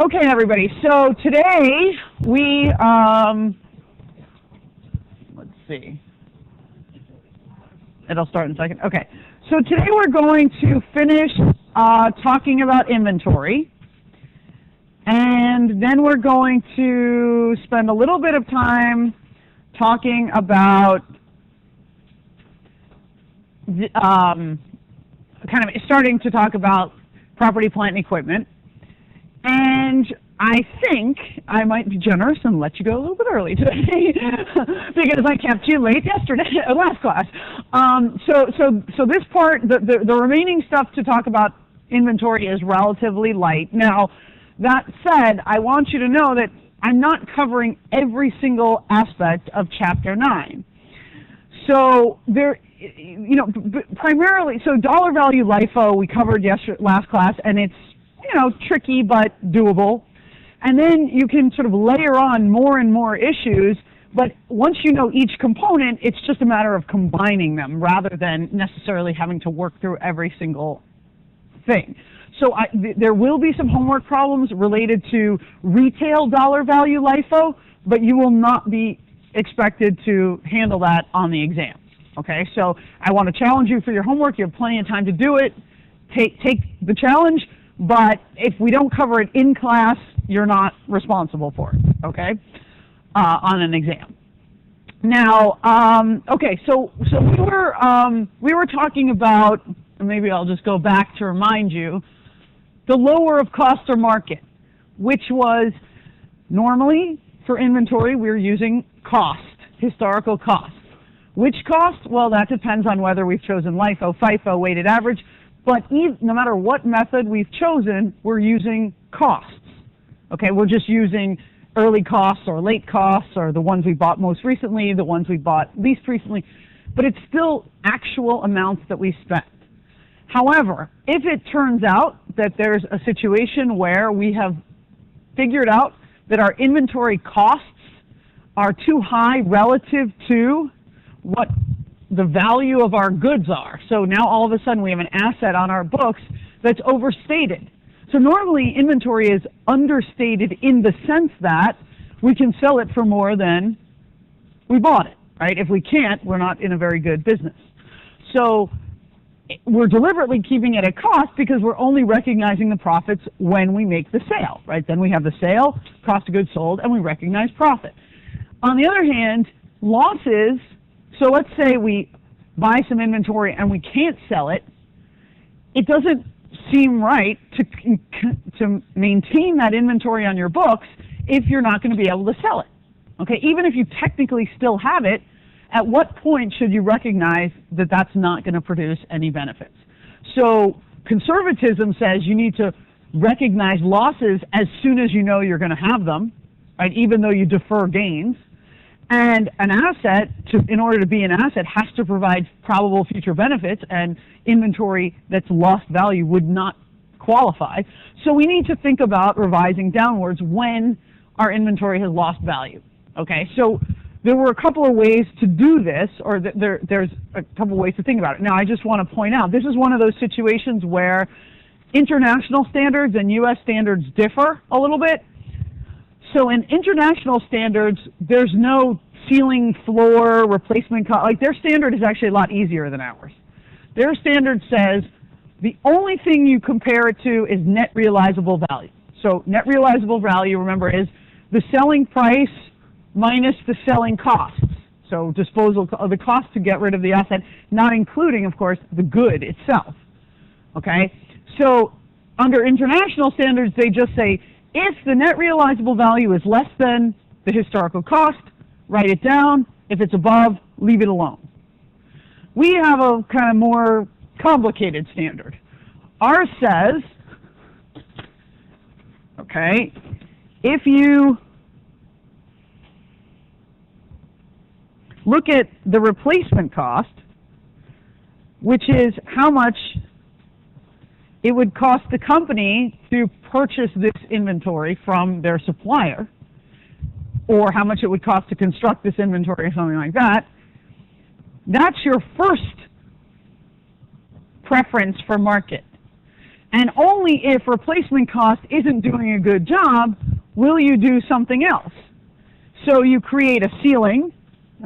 Okay, everybody. So today we, let's see. It'll start in a second. Okay. So today we're going to finish talking about inventory. And then we're going to spend a little bit of time talking about kind of starting to talk about property, plant, and equipment. And I think I might be generous and let you go a little bit early today because I kept you late yesterday, last class. So this part, the remaining stuff to talk about inventory is relatively light. Now, that said, I want you to know that I'm not covering every single aspect of Chapter 9. So there, primarily, so dollar value LIFO we covered last class, and it's tricky but doable. And then you can sort of layer on more and more issues, but once you know each component, it's just a matter of combining them rather than necessarily having to work through every single thing. So there will be some homework problems related to retail dollar value LIFO, but you will not be expected to handle that on the exam. Okay, so I want to challenge you for your homework. You have plenty of time to do it. Take the challenge. But if we don't cover it in class, you're not responsible for it, okay, on an exam. Now, okay, so we were talking about, and maybe I'll just go back to remind you, the lower of cost or market, which was normally for inventory we're using cost, historical cost. Which cost? Well, that depends on whether we've chosen LIFO, FIFO, weighted average. But no matter what method we've chosen, we're using costs. Okay, we're just using early costs or late costs or the ones we bought most recently, the ones we bought least recently, but it's still actual amounts that we spent. However, if it turns out that there's a situation where we have figured out that our inventory costs are too high relative to what the value of our goods are. So now all of a sudden we have an asset on our books that's overstated. So normally inventory is understated in the sense that we can sell it for more than we bought it, right? If we can't, we're not in a very good business. So we're deliberately keeping it at cost because we're only recognizing the profits when we make the sale, right? Then we have the sale, cost of goods sold, and we recognize profit. On the other hand, losses, so let's say we buy some inventory and we can't sell it. It doesn't seem right to maintain that inventory on your books if you're not going to be able to sell it. Okay, even if you technically still have it, at what point should you recognize that that's not going to produce any benefits? So conservatism says you need to recognize losses as soon as you know you're going to have them, right? Even though you defer gains. And an asset, in order to be an asset, has to provide probable future benefits, and inventory that's lost value would not qualify. So we need to think about revising downwards when our inventory has lost value. Okay, so there were a couple of ways to do this, or there's a couple of ways to think about it. Now, I just want to point out, this is one of those situations where international standards and U.S. standards differ a little bit. So in international standards, there's no ceiling, floor, replacement cost. Like their standard is actually a lot easier than ours. Their standard says the only thing you compare it to is net realizable value. So net realizable value, remember, is the selling price minus the selling costs. So disposal, the cost to get rid of the asset, not including, of course, the good itself. Okay? So under international standards, they just say, if the net realizable value is less than the historical cost, write it down. If it's above, leave it alone. We have a kind of more complicated standard. Ours says, okay, if you look at the replacement cost, which is how much it would cost the company to purchase this inventory from their supplier, or how much it would cost to construct this inventory or something like that, that's your first preference for market. And only if replacement cost isn't doing a good job will you do something else. So you create a ceiling,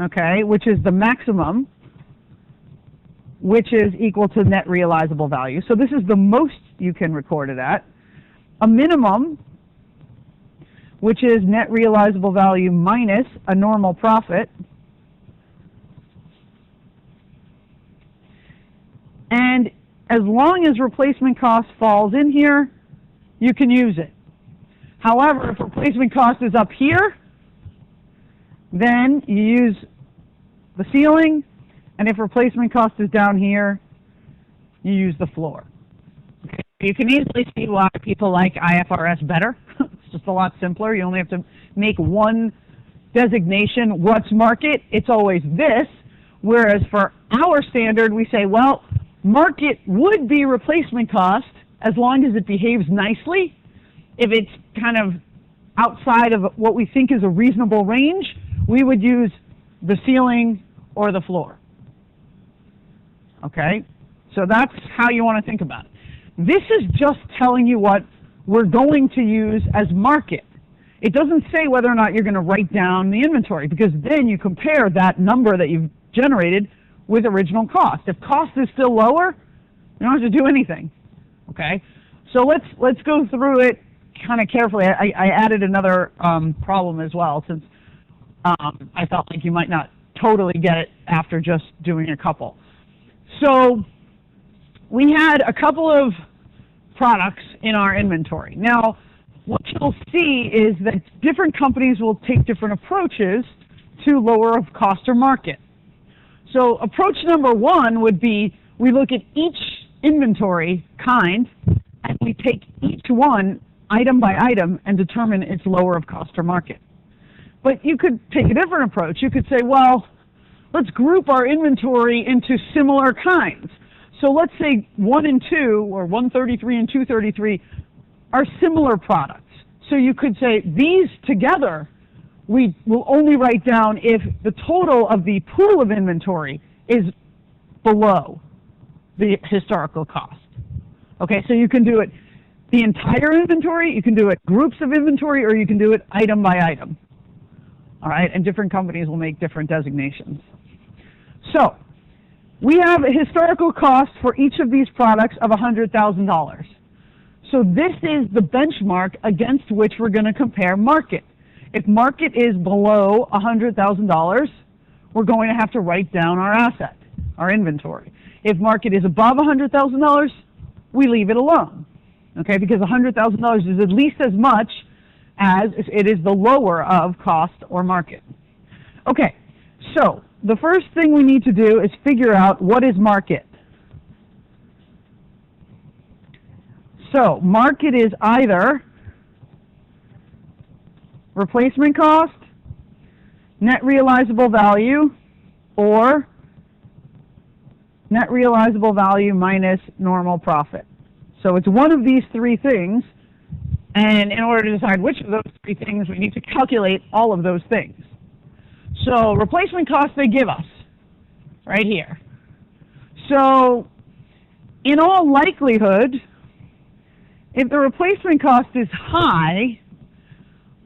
okay, which is the maximum, which is equal to net realizable value. So this is the most you can record it at. A minimum, which is net realizable value minus a normal profit. And as long as replacement cost falls in here, you can use it. However, if replacement cost is up here, then you use the ceiling, and if replacement cost is down here, you use the floor. Okay. You can easily see why people like IFRS better. It's just a lot simpler. You only have to make one designation. What's market? It's always this. Whereas for our standard, we say, well, market would be replacement cost as long as it behaves nicely. If it's kind of outside of what we think is a reasonable range, we would use the ceiling or the floor. Okay? So that's how you want to think about it. This is just telling you what we're going to use as market. It doesn't say whether or not you're going to write down the inventory, because then you compare that number that you've generated with original cost. If cost is still lower, you don't have to do anything. Okay? So let's go through it kind of carefully. I added another problem as well, since I felt like you might not totally get it after just doing a couple. So we had a couple of products in our inventory. Now, what you'll see is that different companies will take different approaches to lower of cost or market. So approach number one would be, we look at each inventory kind and we take each one item by item and determine its lower of cost or market. But you could take a different approach. You could say, well, let's group our inventory into similar kinds. So let's say 1 and 2, or 133 and 233, are similar products. So you could say these together we will only write down if the total of the pool of inventory is below the historical cost. Okay, so you can do it the entire inventory, you can do it groups of inventory, or you can do it item by item. All right, and different companies will make different designations. So we have a historical cost for each of these products of $100,000. So this is the benchmark against which we're going to compare market. If market is below $100,000, we're going to have to write down our asset, our inventory. If market is above $100,000, we leave it alone, okay? Because $100,000 is at least as much as it is the lower of cost or market. Okay, so the first thing we need to do is figure out what is market. So market is either replacement cost, net realizable value, or net realizable value minus normal profit. So it's one of these three things, and in order to decide which of those three things, we need to calculate all of those things. So replacement cost they give us right here. So in all likelihood, if the replacement cost is high,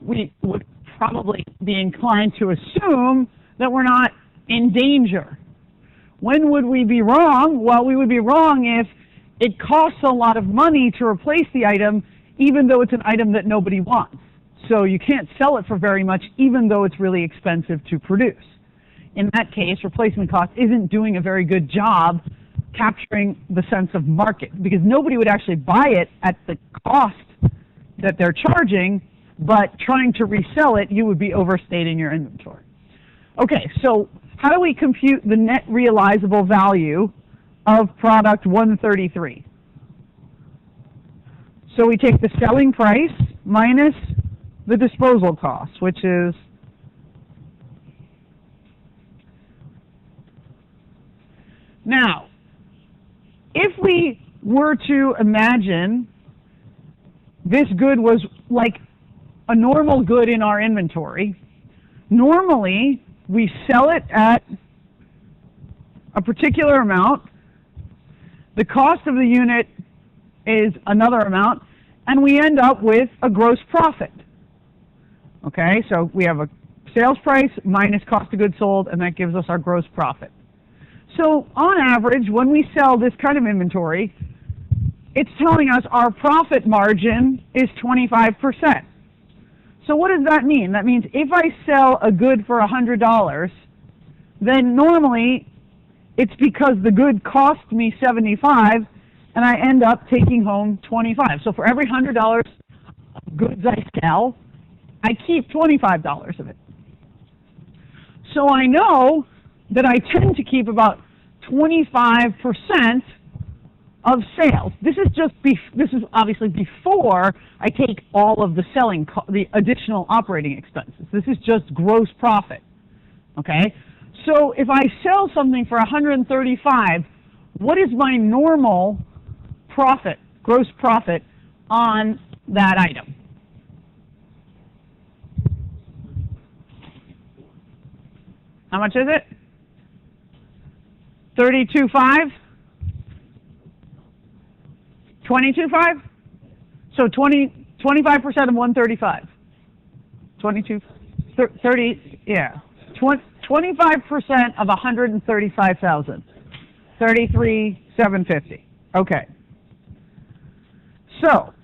we would probably be inclined to assume that we're not in danger. When would we be wrong? Well, we would be wrong if it costs a lot of money to replace the item, even though it's an item that nobody wants. So you can't sell it for very much, even though it's really expensive to produce. In that case, replacement cost isn't doing a very good job capturing the sense of market, because nobody would actually buy it at the cost that they're charging, but trying to resell it, you would be overstating your inventory. Okay, so how do we compute the net realizable value of product 133? So we take the selling price minus the disposal cost, which is now, if we were to imagine this good was like a normal good in our inventory, normally we sell it at a particular amount, the cost of the unit is another amount, and we end up with a gross profit. Okay, so we have a sales price minus cost of goods sold, and that gives us our gross profit. So on average, when we sell this kind of inventory, it's telling us our profit margin is 25%. So what does that mean? That means if I sell a good for $100, then normally it's because the good cost me $75, and I end up taking home $25. So for every $100 of goods I sell, I keep $25 of it. So I know that I tend to keep about 25% of sales. This is obviously before I take all of the the additional operating expenses. This is just gross profit. Okay? So if I sell something for $135, what is my normal profit, gross profit on that item? How much is it? 32.5? 22.5? So 25% of 135. 30, yeah. 25% of 135,000. 33,750. Okay. So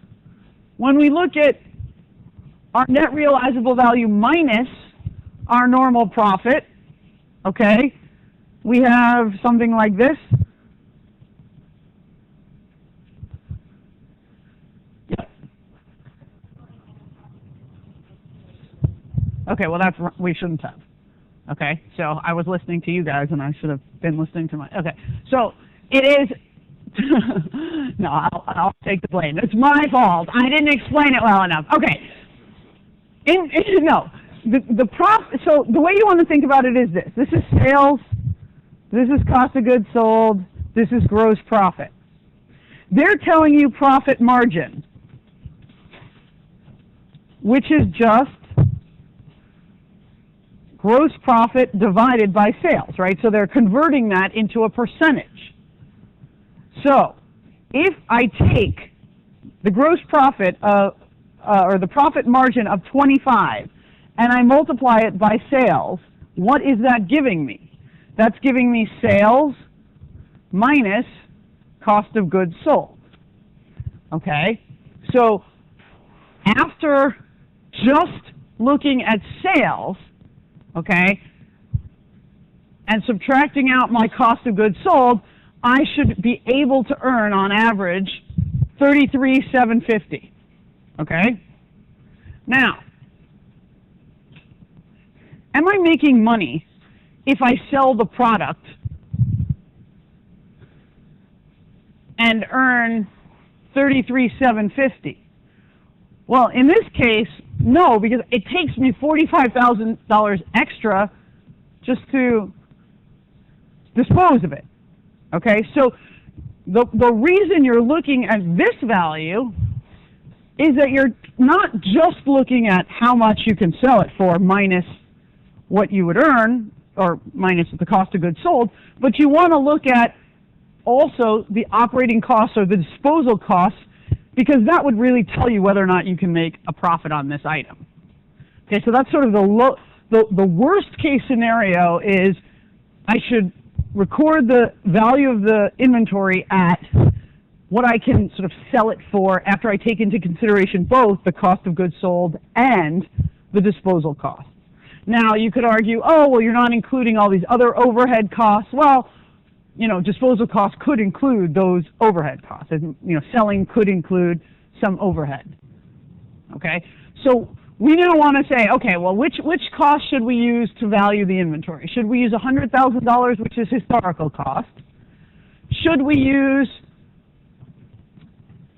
when we look at our net realizable value minus our normal profit, okay, we have something like this. Yep. Okay, well we shouldn't have. Okay, so I was listening to you guys and I should have been listening to okay, so it is, no, I'll take the blame. It's my fault. I didn't explain it well enough. Okay, no. So the way you want to think about it is this. This is sales, this is cost of goods sold, this is gross profit. They're telling you profit margin, which is just gross profit divided by sales, right? So they're converting that into a percentage. So if I take the gross profit or the profit margin of 25 and I multiply it by sales, what is that giving me? That's giving me sales minus cost of goods sold. Okay? So after just looking at sales, okay, and subtracting out my cost of goods sold, I should be able to earn on average $33,750. Okay? Now, am I making money if I sell the product and earn $33,750? Well, in this case, no, because it takes me $45,000 extra just to dispose of it. Okay, so the reason you're looking at this value is that you're not just looking at how much you can sell it for minus what you would earn, or minus the cost of goods sold, but you want to look at also the operating costs or the disposal costs, because that would really tell you whether or not you can make a profit on this item. Okay, so that's sort of the worst case scenario is I should record the value of the inventory at what I can sort of sell it for after I take into consideration both the cost of goods sold and the disposal costs. Now, you could argue, oh, well, you're not including all these other overhead costs. Well, you know, disposal costs could include those overhead costs. And, you know, selling could include some overhead. Okay? So we now want to say, okay, well, which cost should we use to value the inventory? Should we use $100,000, which is historical cost? Should we use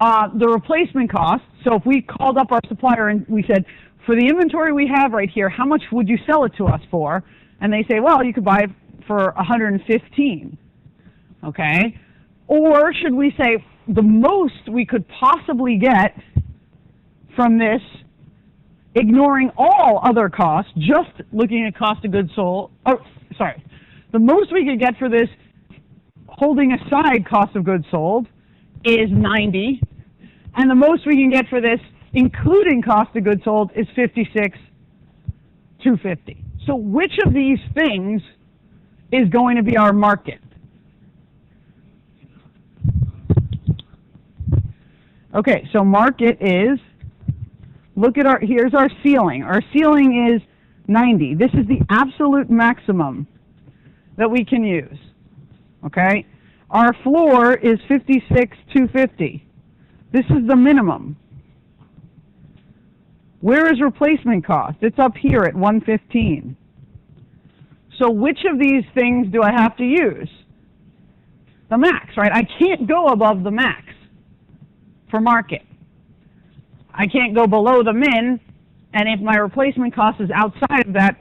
the replacement cost? So if we called up our supplier and we said, for the inventory we have right here, how much would you sell it to us for? And they say, well, you could buy it for $115. Okay? Or should we say the most we could possibly get from this, ignoring all other costs, just looking at cost of goods sold, the most we could get for this, holding aside cost of goods sold, is 90, And the most we can get for this, including cost of goods sold, is $56,250. So which of these things is going to be our market? Okay, so market is, look at here's our ceiling. Our ceiling is 90. This is the absolute maximum that we can use. Okay? Our floor is 56,250. This is the minimum. Where is replacement cost? It's up here at 115. So which of these things do I have to use? The max, right? I can't go above the max for market. I can't go below the min, and if my replacement cost is outside of that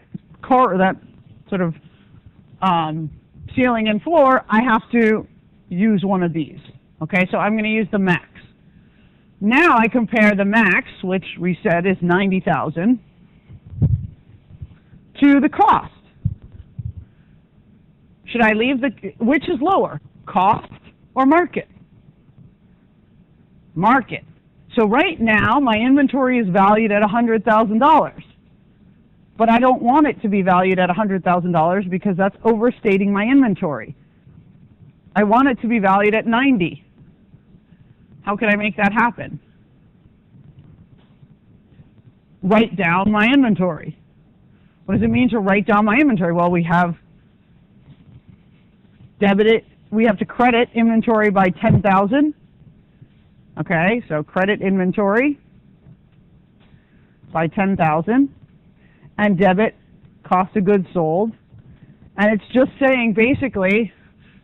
sort of ceiling and floor, I have to use one of these. Okay, so I'm going to use the max. Now I compare the max, which we said is 90,000, to the cost. Should I leave which is lower, cost or market? Market. So right now my inventory is valued at $100,000. But I don't want it to be valued at $100,000 because that's overstating my inventory. I want it to be valued at 90. How can I make that happen? Write down my inventory. What does it mean to write down my inventory? Well, we have we have to credit inventory by 10,000. Okay, so credit inventory by 10,000 and debit cost of goods sold. And it's just saying basically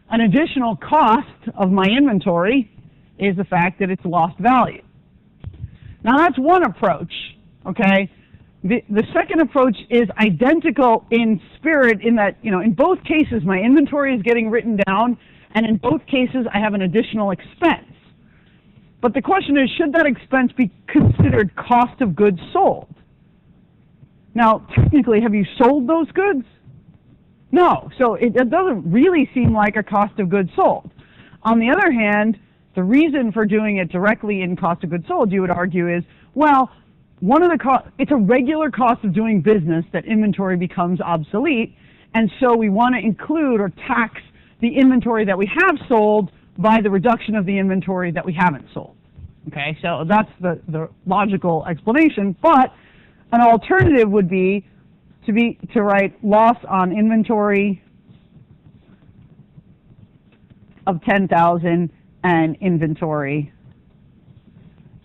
an additional cost of my inventory is the fact that it's lost value. Now that's one approach, okay? The second approach is identical in spirit in that, in both cases my inventory is getting written down, and in both cases I have an additional expense. But the question is, should that expense be considered cost of goods sold? Now, technically, have you sold those goods? No, so it doesn't really seem like a cost of goods sold. On the other hand, the reason for doing it directly in cost of goods sold, you would argue, is, well, it's a regular cost of doing business that inventory becomes obsolete, and so we want to include or tax the inventory that we have sold by the reduction of the inventory that we haven't sold. Okay, so that's the logical explanation, but an alternative would be to write loss on inventory of 10,000 and inventory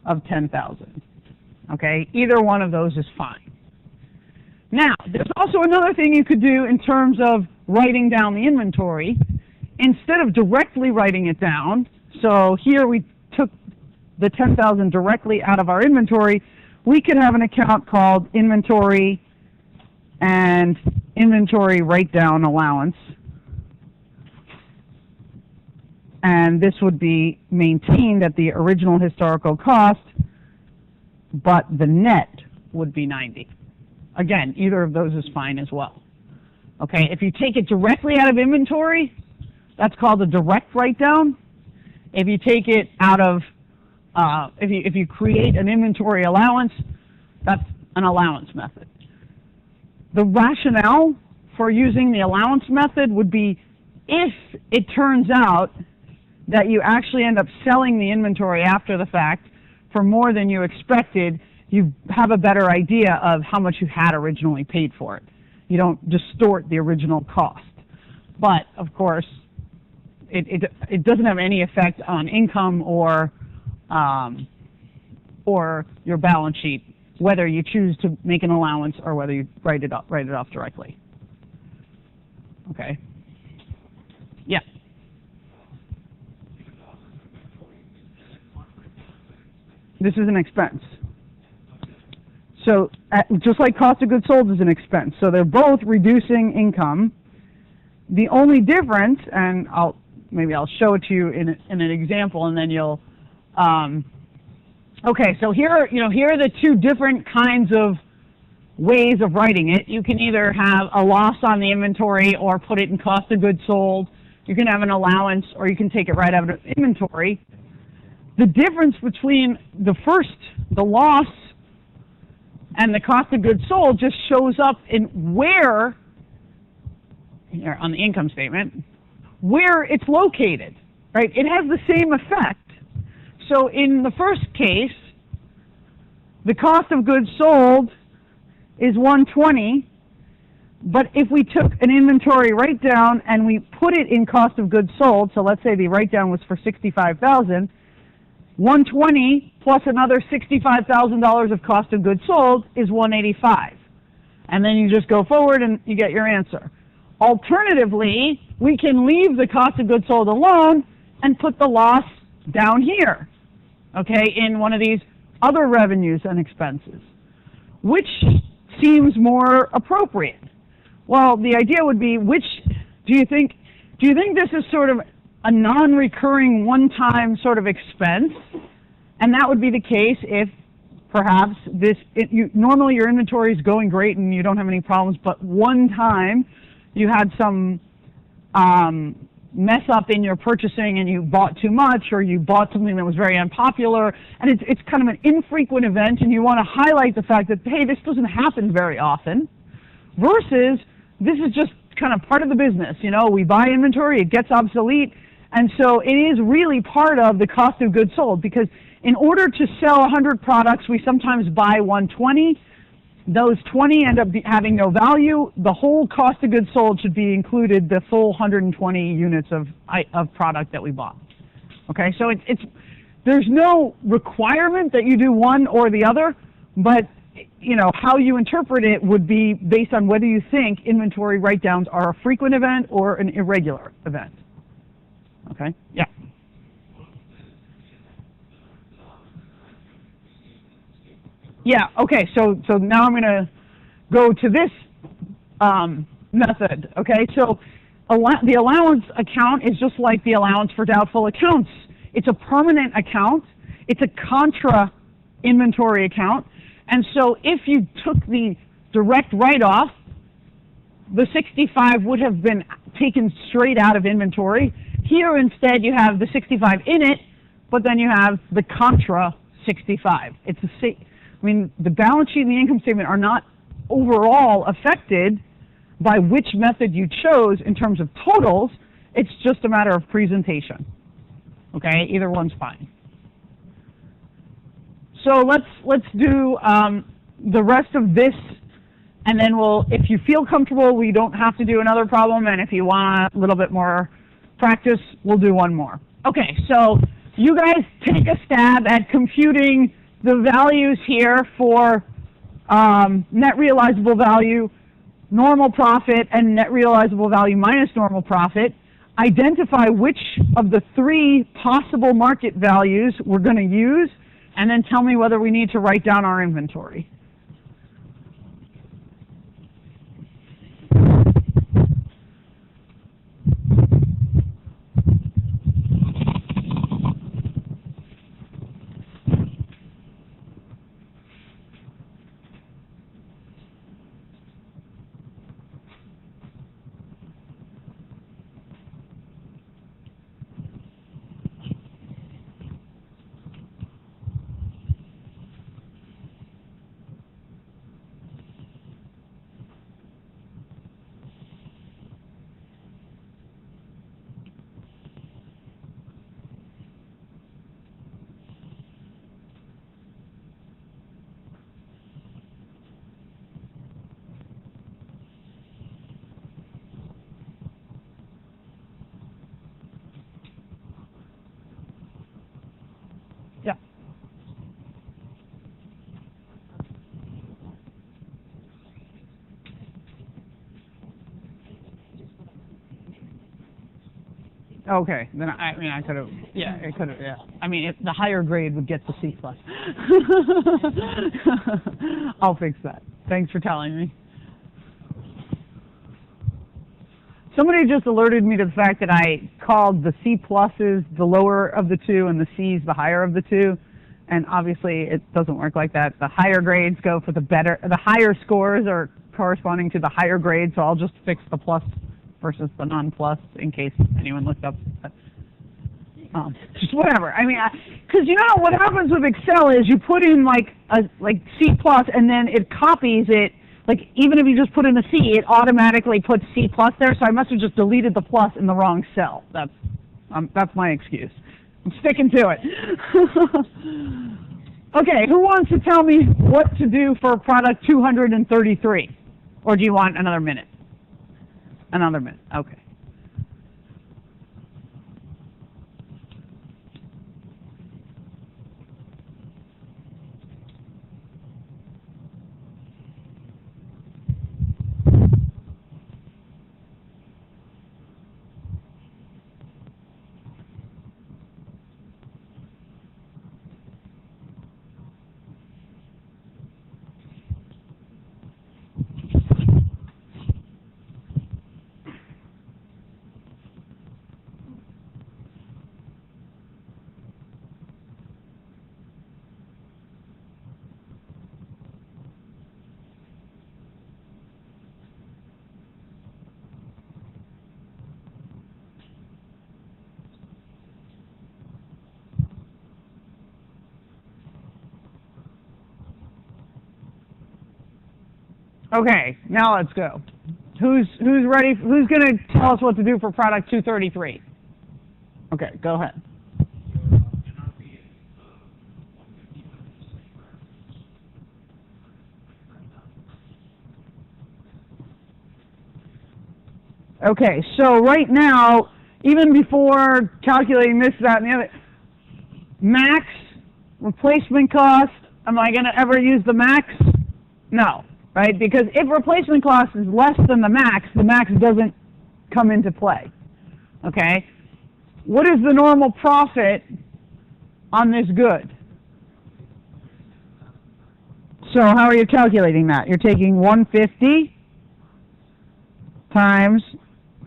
of 10,000. Okay, either one of those is fine. Now, there's also another thing you could do in terms of writing down the inventory. Instead of directly writing it down, so here we took the 10,000 directly out of our inventory, we could have an account called inventory and inventory write-down allowance. And this would be maintained at the original historical cost, but the net would be 90. Again, either of those is fine as well. Okay, if you take it directly out of inventory, that's called a direct write-down. If you take it out of, if you create an inventory allowance, that's an allowance method. The rationale for using the allowance method would be if it turns out that you actually end up selling the inventory after the fact for more than you expected, you have a better idea of how much you had originally paid for it. You don't distort the original cost. But, of course, it doesn't have any effect on income or your balance sheet, whether you choose to make an allowance or whether you write it off directly. Okay. Yeah. This is an expense. So just like cost of goods sold is an expense. So they're both reducing income. The only difference, and maybe I'll show it to you in an example, and then you'll. Okay, so here are the two different kinds of ways of writing it. You can either have a loss on the inventory or put it in cost of goods sold. You can have an allowance, or you can take it right out of inventory. the difference between the loss and the cost of goods sold just shows up in where, here on the income statement, where it's located, right? It has the same effect. So in the first case, the cost of goods sold is 120, but if we took an inventory write-down and we put it in cost of goods sold, so let's say the write-down was for $65,000, 120 plus another $65,000 of cost of goods sold is 185. And then you just go forward and you get your answer. Alternatively, we can leave the cost of goods sold alone and put the loss down here, okay, in one of these other revenues and expenses. Which seems more appropriate? Well, the idea would be, which do you think this is sort of a non-recurring one-time sort of expense? And that would be the case if perhaps normally your inventory is going great and you don't have any problems, but one time you had some mess up in your purchasing and you bought too much, or you bought something that was very unpopular, and it's kind of an infrequent event, and you want to highlight the fact that, hey, this doesn't happen very often, versus this is just kind of part of the business. You know, we buy inventory, it gets obsolete, and so it is really part of the cost of goods sold, because in order to sell 100 products, we sometimes buy 120. Those 20 end up having no value. The whole cost of goods sold should be included, the full 120 units of product that we bought. Okay, so there's no requirement that you do one or the other, but you know, how you interpret it would be based on whether you think inventory write-downs are a frequent event or an irregular event. Okay, yeah. Yeah, okay, so now I'm going to go to this method, okay? So the allowance account is just like the allowance for doubtful accounts. It's a permanent account. It's a contra inventory account. And so if you took the direct write-off, the 65 would have been taken straight out of inventory. Here instead you have the 65 in it, but then you have the contra 65. It's the same. I mean, the balance sheet and the income statement are not overall affected by which method you chose in terms of totals. It's just a matter of presentation. Okay, either one's fine. So let's do the rest of this, and then if you feel comfortable, we don't have to do another problem, and if you want a little bit more practice, we'll do one more. Okay, so you guys take a stab at computing the values here for net realizable value, normal profit, and net realizable value minus normal profit. Identify which of the three possible market values we're going to use, and then tell me whether we need to write down our inventory. Yeah. Okay, then I could have, yeah, it could have, yeah. I mean, the higher grade would get the C+. I'll fix that. Thanks for telling me. Somebody just alerted me to the fact that I called the C pluses the lower of the two and the C's the higher of the two, and obviously it doesn't work like that. The higher grades go for the higher scores are corresponding to the higher grades, so I'll just fix the plus versus the non-plus in case anyone looked up. Just whatever. I mean, because you know what happens with Excel is you put in like C plus, and then it copies it. Like even if you just put in a C, it automatically puts C plus there. So I must have just deleted the plus in the wrong cell. That's my excuse. I'm sticking to it. Okay, who wants to tell me what to do for product 233? Or do you want another minute? Another minute. Okay. Okay, now let's go. Who's ready? Who's going to tell us what to do for product 233? Okay, go ahead. Okay, so right now, even before calculating this, that, and the other, max, replacement cost, am I going to ever use the max? No. Right? Because if replacement cost is less than the max doesn't come into play. Okay? What is the normal profit on this good? So how are you calculating that? You're taking 150 times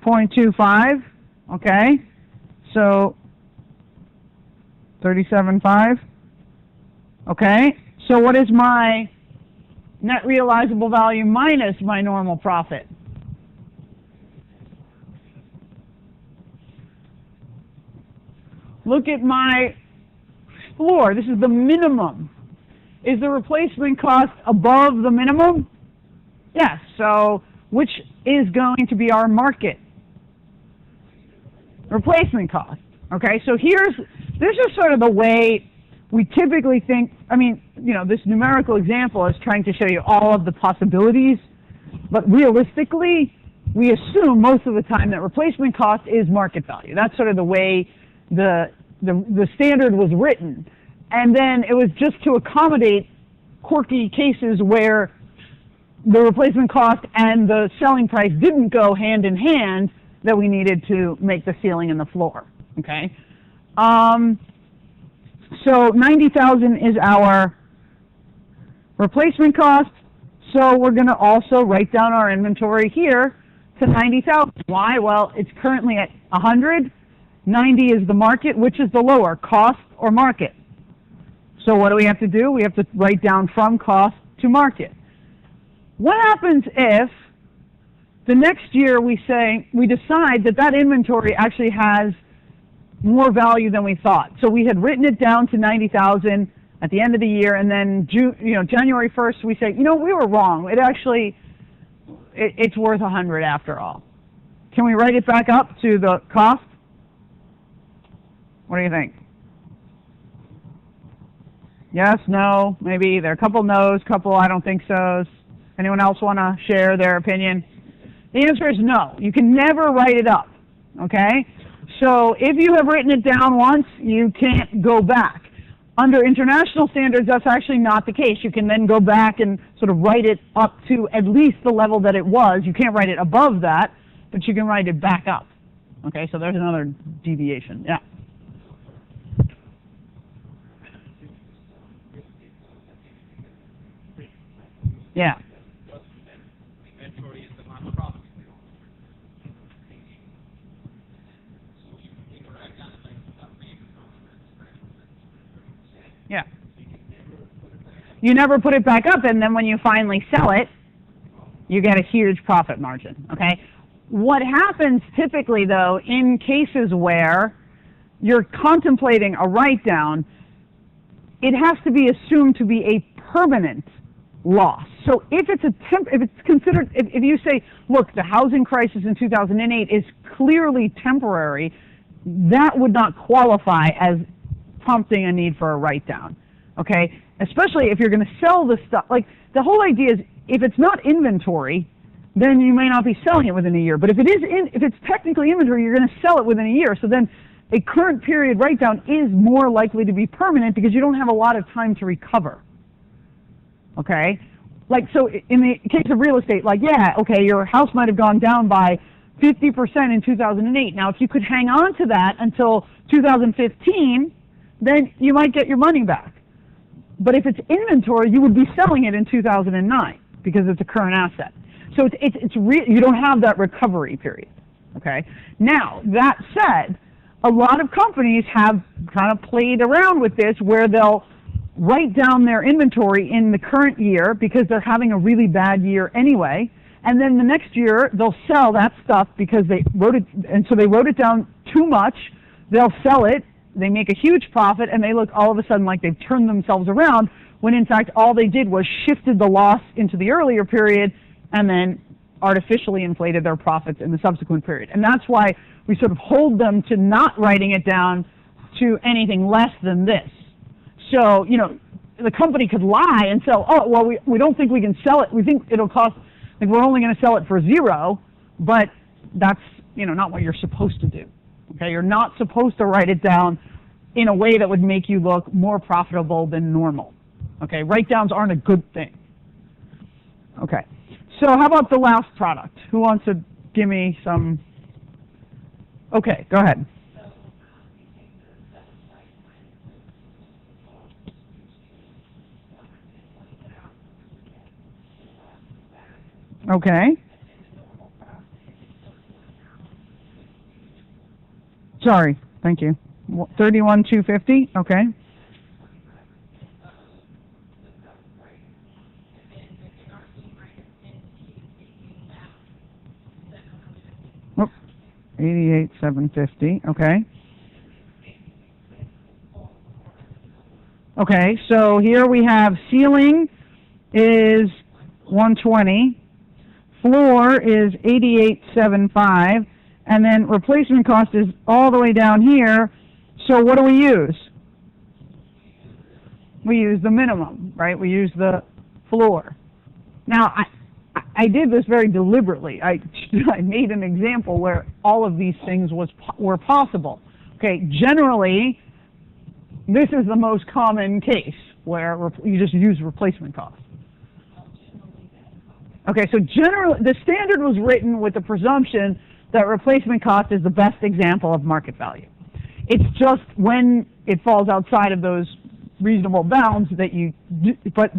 0.25, okay? So 37.5. Okay? So what is my net realizable value minus my normal profit? Look at my floor. This is the minimum. Is the replacement cost above the minimum? Yes. So which is going to be our market? Replacement cost. Okay, so this is sort of the way we typically think. I mean, you know, this numerical example is trying to show you all of the possibilities, but realistically, we assume most of the time that replacement cost is market value. That's sort of the way the standard was written. And then it was just to accommodate quirky cases where the replacement cost and the selling price didn't go hand in hand that we needed to make the ceiling and the floor. Okay? So 90,000 is our replacement cost. So we're going to also write down our inventory here to 90,000. Why? Well, it's currently at 100. 90 is the market. Which is the lower, cost or market? So what do we have to do? We have to write down from cost to market. What happens if the next year we decide that inventory actually has more value than we thought? So we had written it down to 90,000 at the end of the year, and then January 1st we say, we were wrong. It's worth 100 after all. Can we write it back up to the cost? What do you think? Yes, no, maybe. There are a couple no's, couple I don't think so's. Anyone else want to share their opinion? The answer is no. You can never write it up, okay? So if you have written it down once, you can't go back. Under international standards, that's actually not the case. You can then go back and sort of write it up to at least the level that it was. You can't write it above that, but you can write it back up. Okay, so there's another deviation. Yeah. Yeah. Yeah. You never put it back up, and then when you finally sell it, you get a huge profit margin, okay? What happens typically, though, in cases where you're contemplating a write-down, it has to be assumed to be a permanent loss. So if it's considered, if you say, look, the housing crisis in 2008 is clearly temporary, that would not qualify as prompting a need for a write-down, okay? Especially if you're going to sell the stuff. Like, the whole idea is, if it's not inventory, then you may not be selling it within a year. But if it's technically inventory, you're going to sell it within a year. So then a current period write-down is more likely to be permanent because you don't have a lot of time to recover, okay? Like, so in the case of real estate, like, yeah, okay, your house might have gone down by 50% in 2008. Now, if you could hang on to that until 2015, then you might get your money back. But if it's inventory, you would be selling it in 2009 because it's a current asset. So you don't have that recovery period, okay? Now, that said, a lot of companies have kind of played around with this where they'll write down their inventory in the current year because they're having a really bad year anyway, and then the next year they'll sell that stuff because they wrote it, and so they wrote it down too much, they'll sell it, they make a huge profit, and they look all of a sudden like they've turned themselves around, when in fact all they did was shifted the loss into the earlier period and then artificially inflated their profits in the subsequent period. And that's why we sort of hold them to not writing it down to anything less than this. So, you know, the company could lie and sell, oh, well, we don't think we can sell it. We think it'll cost, like, we're only going to sell it for $0, but that's, you know, not what you're supposed to do. Okay, you're not supposed to write it down in a way that would make you look more profitable than normal. Okay, write-downs aren't a good thing. Okay, so how about the last product? Who wants to give me some? Okay, go ahead. Okay. Sorry, thank you. 31,250, okay. Whoop, 88,750, okay. Okay, so here we have ceiling is 120, floor is 88,750, and then replacement cost is all the way down here. So what do we use? We use the minimum, right? We use the floor. Now, I did this very deliberately. I made an example where all of these things were possible. Okay, generally, this is the most common case where you just use replacement cost. Okay, so generally, the standard was written with the presumption that replacement cost is the best example of market value. It's just when it falls outside of those reasonable bounds that you do, but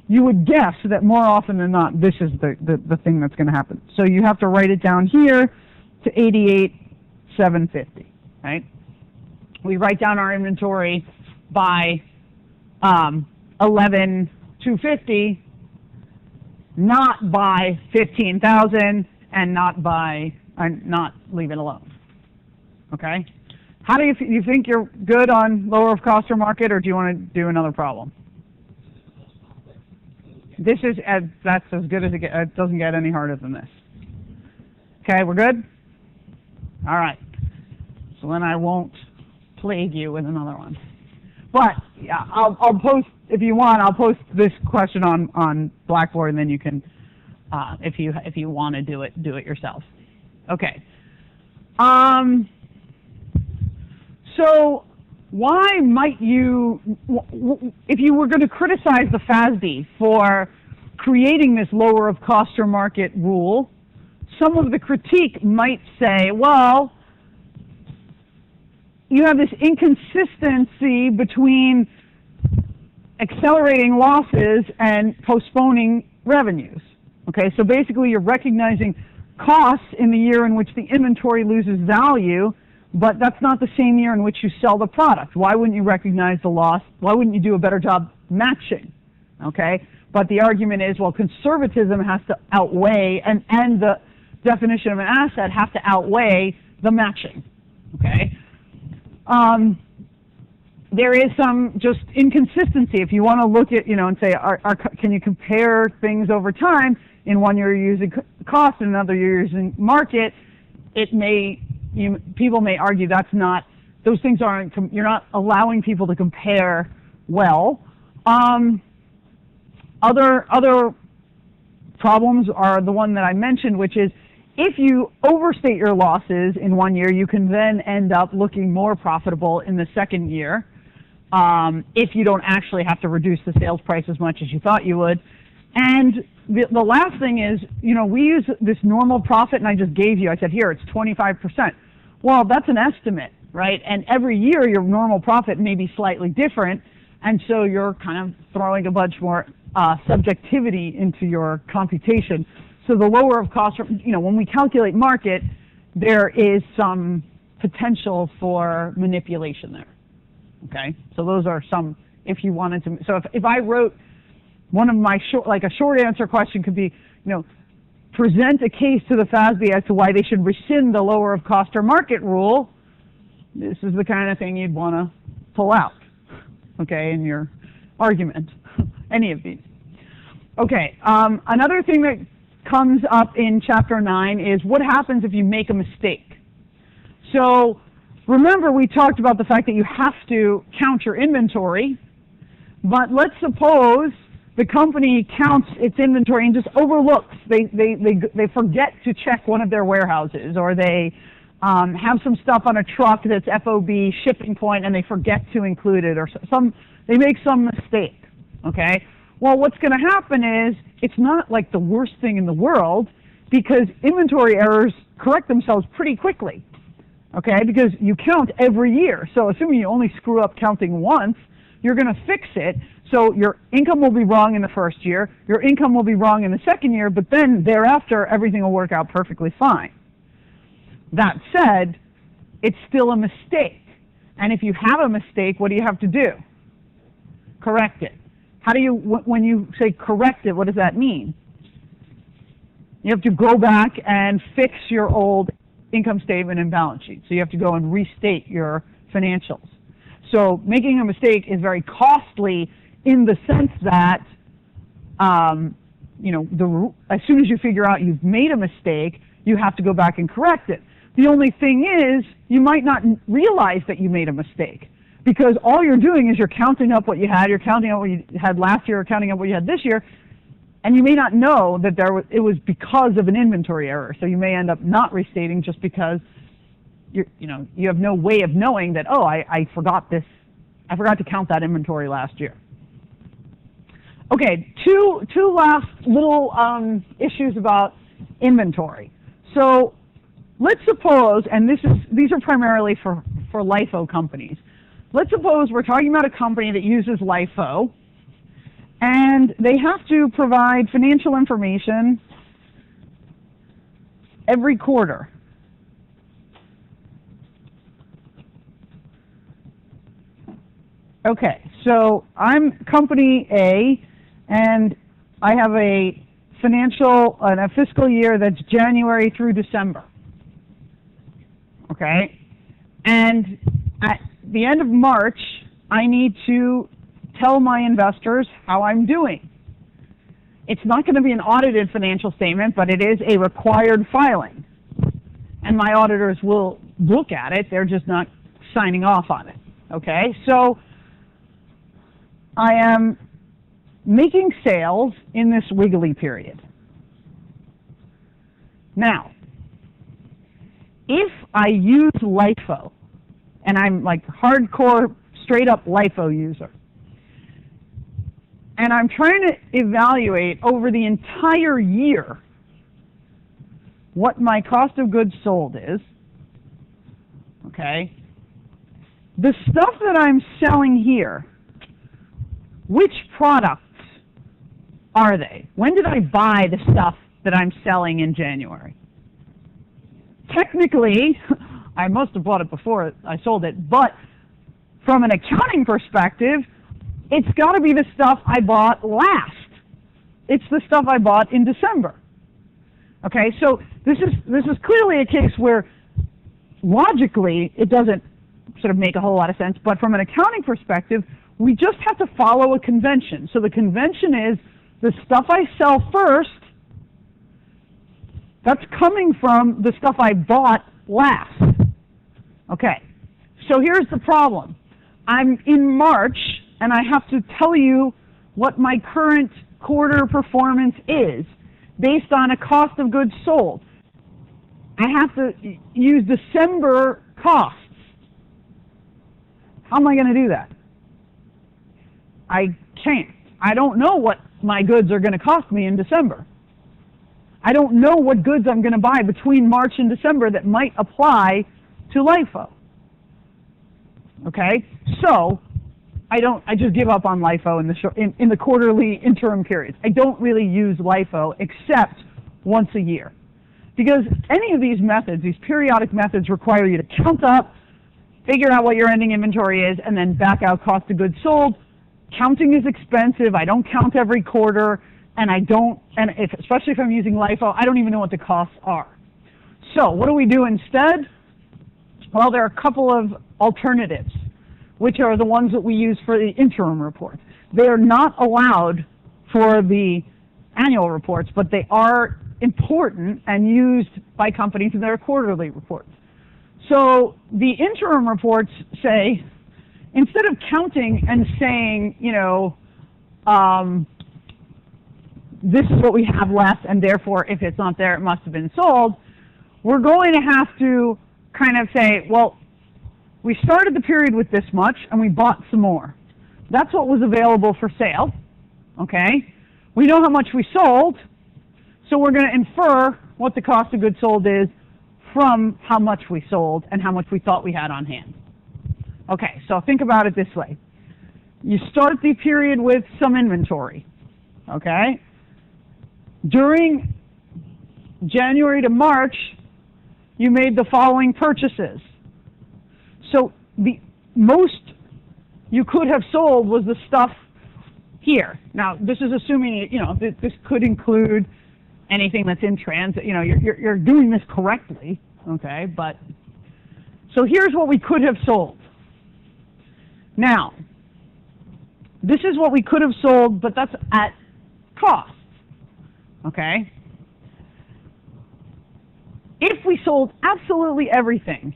you would guess that more often than not, this is the thing that's going to happen. So you have to write it down here to 88,750, right? We write down our inventory by 11,250, not by 15,000, and not leave it alone. Okay? How do you think you're good on lower of cost or market, or do you want to do another problem? This is that's as good as it gets. It doesn't get any harder than this. Okay, we're good? All right. So then I won't plague you with another one. But yeah, I'll post, if you want, I'll post this question on Blackboard, and then you can, if you want to do it yourself. Okay. So why might you, if you were going to criticize the FASB for creating this lower of cost or market rule, some of the critique might say, well, you have this inconsistency between accelerating losses and postponing revenues. Okay, so basically you're recognizing costs in the year in which the inventory loses value, but that's not the same year in which you sell the product. Why wouldn't you recognize the loss? Why wouldn't you do a better job matching? Okay, but the argument is, well, conservatism has to outweigh, and the definition of an asset have to outweigh the matching. Okay, there is some just inconsistency. If you want to look at, and say, can you compare things over time? In one year you're using cost, in another year you're using market. People may argue that's not, those things aren't, you're not allowing people to compare well. Other problems are the one that I mentioned, which is if you overstate your losses in one year, you can then end up looking more profitable in the second year if you don't actually have to reduce the sales price as much as you thought you would. And the last thing is, we use this normal profit, and I just gave you, I said, here, it's 25%. Well, that's an estimate, right? And every year your normal profit may be slightly different, and so you're kind of throwing a bunch more subjectivity into your computation. So the lower of cost, when we calculate market, there is some potential for manipulation there. Okay, so those are some, if you wanted to, so if I wrote one of my a short answer question could be, present a case to the FASB as to why they should rescind the lower of cost or market rule, this is the kind of thing you'd want to pull out, okay, in your argument, any of these. Okay, another thing that comes up in Chapter 9 is what happens if you make a mistake. So remember, we talked about the fact that you have to count your inventory, but let's suppose the company counts its inventory and just overlooks. They forget to check one of their warehouses, or they have some stuff on a truck that's FOB shipping point and they forget to include it, or they make some mistake. Okay. Well, what's going to happen is it's not like the worst thing in the world, because inventory errors correct themselves pretty quickly. Okay, because you count every year. So assuming you only screw up counting once, you're going to fix it. So your income will be wrong in the first year, your income will be wrong in the second year, but then thereafter everything will work out perfectly fine. That said, it's still a mistake. And if you have a mistake, what do you have to do? Correct it. How do you, when you say correct it, what does that mean? You have to go back and fix your old income statement and balance sheet. So you have to go and restate your financials. So making a mistake is very costly in the sense that, as soon as you figure out you've made a mistake, you have to go back and correct it. The only thing is, you might not realize that you made a mistake, because all you're doing is you're counting up what you had, you're counting up what you had last year, or counting up what you had this year, and you may not know that it was because of an inventory error. So you may end up not restating just because you have no way of knowing that, oh, I forgot this. I forgot to count that inventory last year. Okay, two last little issues about inventory. So let's suppose, and these are primarily for LIFO companies. Let's suppose we're talking about a company that uses LIFO, and they have to provide financial information every quarter. Okay, so I'm company A, and I have a fiscal year that's January through December. Okay, and at the end of March, I need to tell my investors how I'm doing. It's not going to be an audited financial statement, but it is a required filing. And my auditors will look at it, they're just not signing off on it. Okay, so I am making sales in this wiggly period. Now, if I use LIFO, and I'm like hardcore, straight up LIFO user, and I'm trying to evaluate over the entire year what my cost of goods sold is, okay, the stuff that I'm selling here, which products are they? When did I buy the stuff that I'm selling in January? Technically, I must have bought it before I sold it, but from an accounting perspective, it's got to be the stuff I bought last. It's the stuff I bought in December. Okay, so this is clearly a case where logically it doesn't sort of make a whole lot of sense, but from an accounting perspective, we just have to follow a convention. So the convention is the stuff I sell first, that's coming from the stuff I bought last. Okay, so here's the problem. I'm in March, and I have to tell you what my current quarter performance is based on a cost of goods sold. I have to use December costs. How am I going to do that? I can't. I don't know what my goods are going to cost me in December. I don't know what goods I'm going to buy between March and December that might apply to LIFO. Okay? So, I just give up on LIFO in the quarterly interim periods. I don't really use LIFO except once a year. Because any of these methods, these periodic methods, require you to count up, figure out what your ending inventory is, and then back out cost of goods sold. Counting is expensive. I don't count every quarter, and especially if I'm using LIFO, I don't even know what the costs are. So what do we do instead? Well, there are a couple of alternatives, which are the ones that we use for the interim reports. They are not allowed for the annual reports, but they are important and used by companies in their quarterly reports. So the interim reports say, instead of counting and saying, this is what we have left, and therefore if it's not there, it must have been sold, we're going to have to kind of say, well, we started the period with this much, and we bought some more. That's what was available for sale, okay? We know how much we sold, so we're going to infer what the cost of goods sold is from how much we sold and how much we thought we had on hand. Okay, so think about it this way. You start the period with some inventory, okay? During January to March, you made the following purchases. So the most you could have sold was the stuff here. Now, this is assuming, this could include anything that's in transit. You're doing this correctly, okay? But so here's what we could have sold. Now, this is what we could have sold, but that's at cost, okay? If we sold absolutely everything,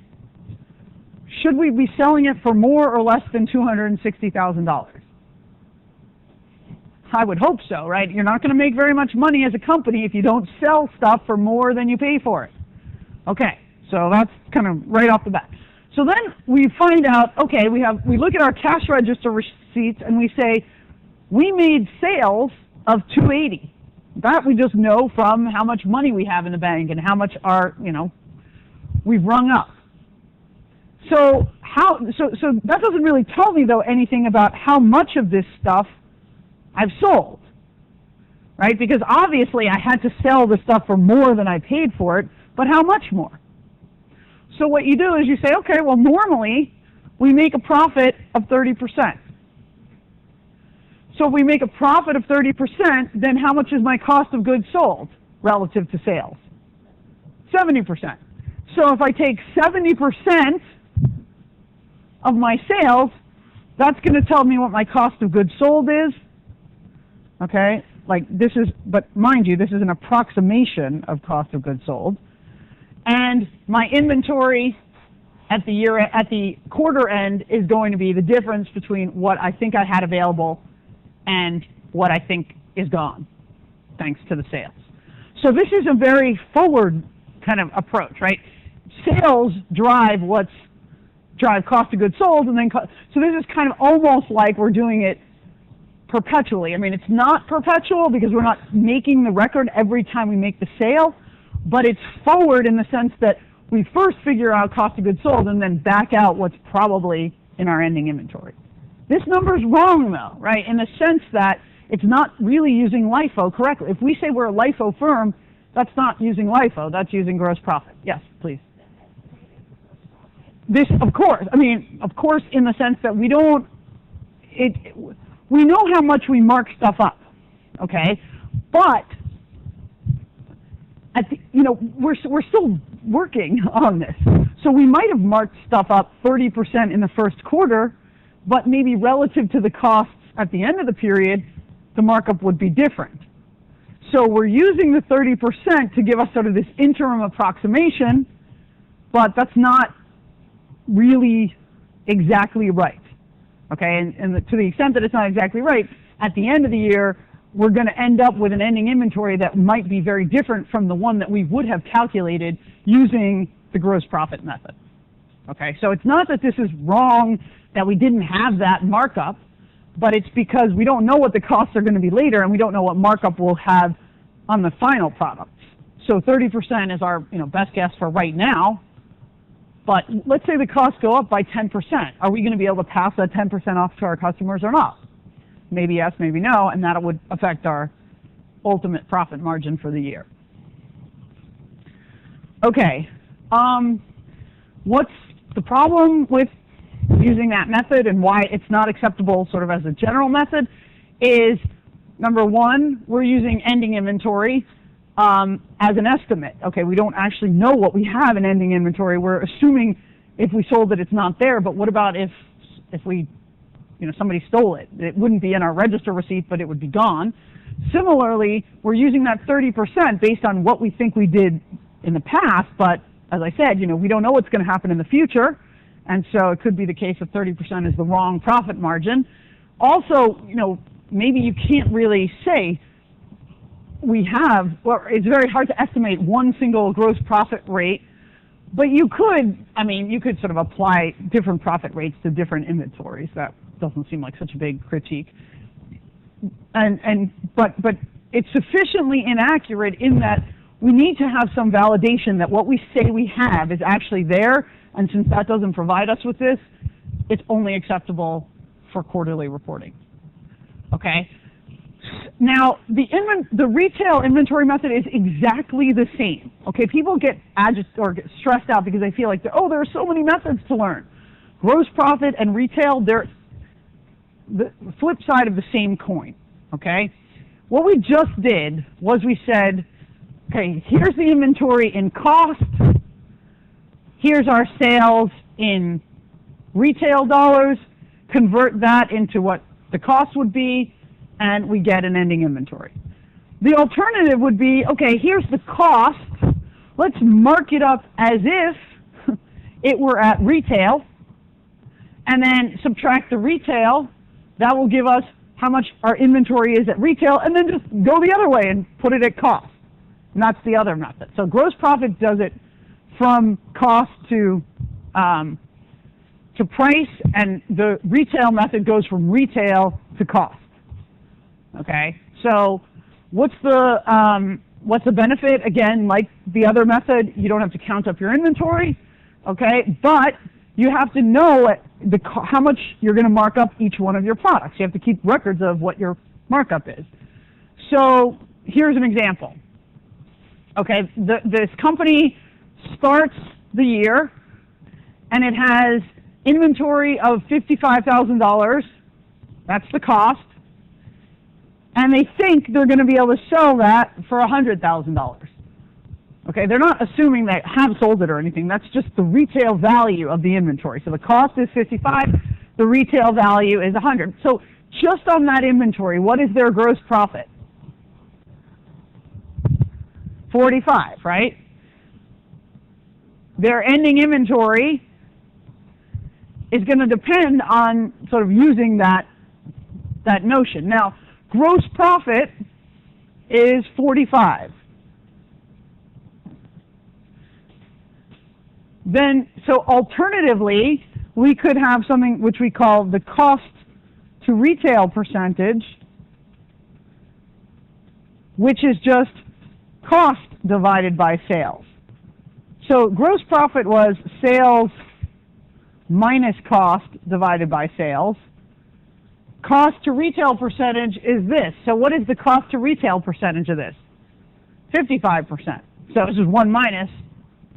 should we be selling it for more or less than $260,000? I would hope so, right? You're not going to make very much money as a company if you don't sell stuff for more than you pay for it. Okay, so that's kind of right off the bat. So then we find out, okay, we look at our cash register receipts and we say, we made sales of $280. That we just know from how much money we have in the bank and how much we've rung up. So that doesn't really tell me though anything about how much of this stuff I've sold, right? Because obviously I had to sell the stuff for more than I paid for it, but how much more? So what you do is you say, okay, well normally we make a profit of 30%. So if we make a profit of 30%, then how much is my cost of goods sold relative to sales? 70%. So if I take 70% of my sales, that's going to tell me what my cost of goods sold is. Okay, but mind you, this is an approximation of cost of goods sold. And my inventory at the quarter end is going to be the difference between what I think I had available and what I think is gone, thanks to the sales. So this is a very forward kind of approach, right? Sales drive cost of goods sold, and then so this is kind of almost like we're doing it perpetually. I mean, it's not perpetual because we're not making the record every time we make the sale, but it's forward in the sense that we first figure out cost of goods sold and then back out what's probably in our ending inventory. This number's wrong though, right? In the sense that it's not really using LIFO correctly. If we say we're a LIFO firm, that's not using LIFO, that's using gross profit. Yes, please. This, of course, in the sense that we know how much we mark stuff up, okay? But we're still working on this. So we might have marked stuff up 30% in the first quarter, but maybe relative to the costs at the end of the period, the markup would be different. So we're using the 30% to give us sort of this interim approximation, but that's not really exactly right. Okay, and to the extent that it's not exactly right, at the end of the year, we're going to end up with an ending inventory that might be very different from the one that we would have calculated using the gross profit method. Okay, so it's not that this is wrong, that we didn't have that markup, but it's because we don't know what the costs are going to be later, and we don't know what markup we'll have on the final products. So 30% is our best guess for right now. But let's say the costs go up by 10%. Are we going to be able to pass that 10% off to our customers or not? Maybe yes, maybe no, and that would affect our ultimate profit margin for the year. Okay, what's the problem with using that method and why it's not acceptable sort of as a general method is, number one, we're using ending inventory as an estimate. Okay, we don't actually know what we have in ending inventory. We're assuming if we sold it, it's not there, but what about if we, somebody stole it? It wouldn't be in our register receipt, but it would be gone. Similarly, we're using that 30% based on what we think we did in the past, but as I said, we don't know what's going to happen in the future, and so it could be the case that 30% is the wrong profit margin. Also, maybe you can't really say it's very hard to estimate one single gross profit rate, but you could sort of apply different profit rates to different inventories. That doesn't seem like such a big critique. But it's sufficiently inaccurate in that we need to have some validation that what we say we have is actually there, and since that doesn't provide us with this, it's only acceptable for quarterly reporting. Okay? Now, the retail inventory method is exactly the same. Okay, people get get stressed out because they feel like, there are so many methods to learn. Gross profit and retail, they're the flip side of the same coin. Okay, what we just did was we said, okay, here's the inventory in cost. Here's our sales in retail dollars. Convert that into what the cost would be, and we get an ending inventory. The alternative would be, okay, here's the cost. Let's mark it up as if it were at retail, and then subtract the retail. That will give us how much our inventory is at retail, and then just go the other way and put it at cost. And that's the other method. So gross profit does it from cost to price, and the retail method goes from retail to cost. Okay, so what's the benefit? Again, like the other method, you don't have to count up your inventory, okay, but you have to know how much you're going to mark up each one of your products. You have to keep records of what your markup is. So here's an example. Okay, this company starts the year, and it has inventory of $55,000. That's the cost. And they think they're going to be able to sell that for $100,000. Okay, they're not assuming they have sold it or anything. That's just the retail value of the inventory. So the cost is 55, the retail value is 100. So just on that inventory, what is their gross profit? 45, right? Their ending inventory is going to depend on sort of using that notion. Now, gross profit is 45. Then, so alternatively, we could have something which we call the cost to retail percentage, which is just cost divided by sales. So gross profit was sales minus cost divided by sales. Cost to retail percentage is this. So what is the cost to retail percentage of this? 55%. So this is 1 minus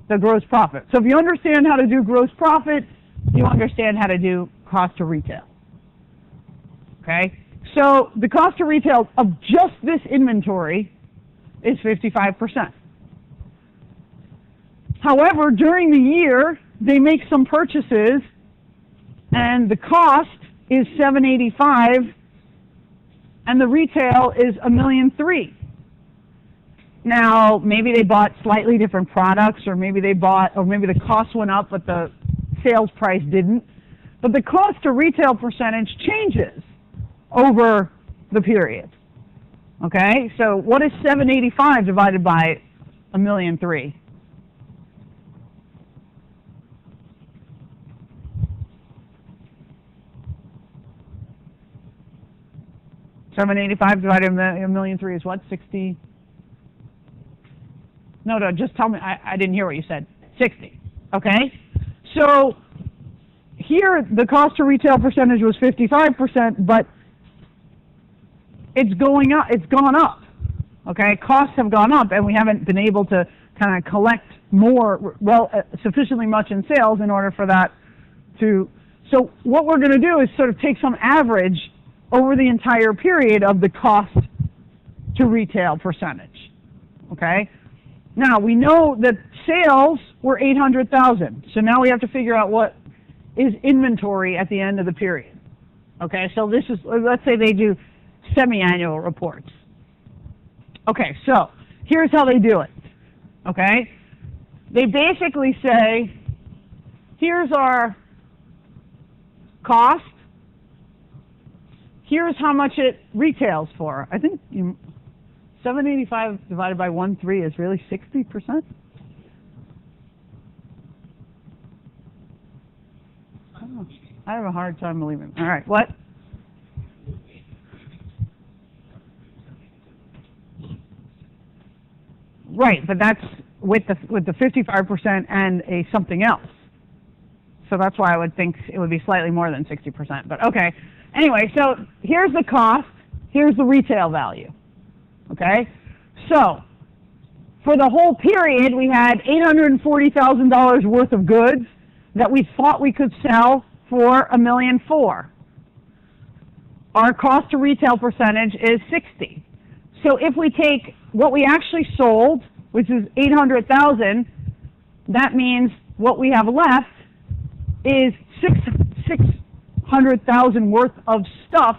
the gross profit. So if you understand how to do gross profit, you understand how to do cost to retail. Okay? So the cost to retail of just this inventory is 55%. However, during the year, they make some purchases, and the cost is $785, and the retail is $1,003,000. Now, maybe they bought slightly different products, or maybe the cost went up, but the sales price didn't. But the cost to retail percentage changes over the period. Okay, so what is 785 divided by 1,003,000? $785 divided by 1,003,000 is what? 60? No, just tell me. I didn't hear what you said. 60. Okay, so here the cost to retail percentage was 55%, but it's going up. It's gone up. Okay, costs have gone up, and we haven't been able to kind of collect more, sufficiently much in sales in order for that to. So what we're going to do is sort of take some average over the entire period of the cost to retail percentage. Okay. Now we know that sales were 800,000. So now we have to figure out what is inventory at the end of the period. Okay. So this is, let's say they do semi-annual reports. Okay, so here's how they do it. Okay? They basically say, here's our cost, here's how much it retails for. I think 785 divided by 1.3 is really 60%? Oh, I have a hard time believing. All right, what? Right, but that's with the 55% and a something else. So that's why I would think it would be slightly more than 60%. But okay. Anyway, so here's the cost, here's the retail value. Okay? So for the whole period, we had $840,000 worth of goods that we thought we could sell for $1,004,000. Our cost to retail percentage is 60. So if we take what we actually sold, which is 800,000, that means what we have left is 600,000 worth of stuff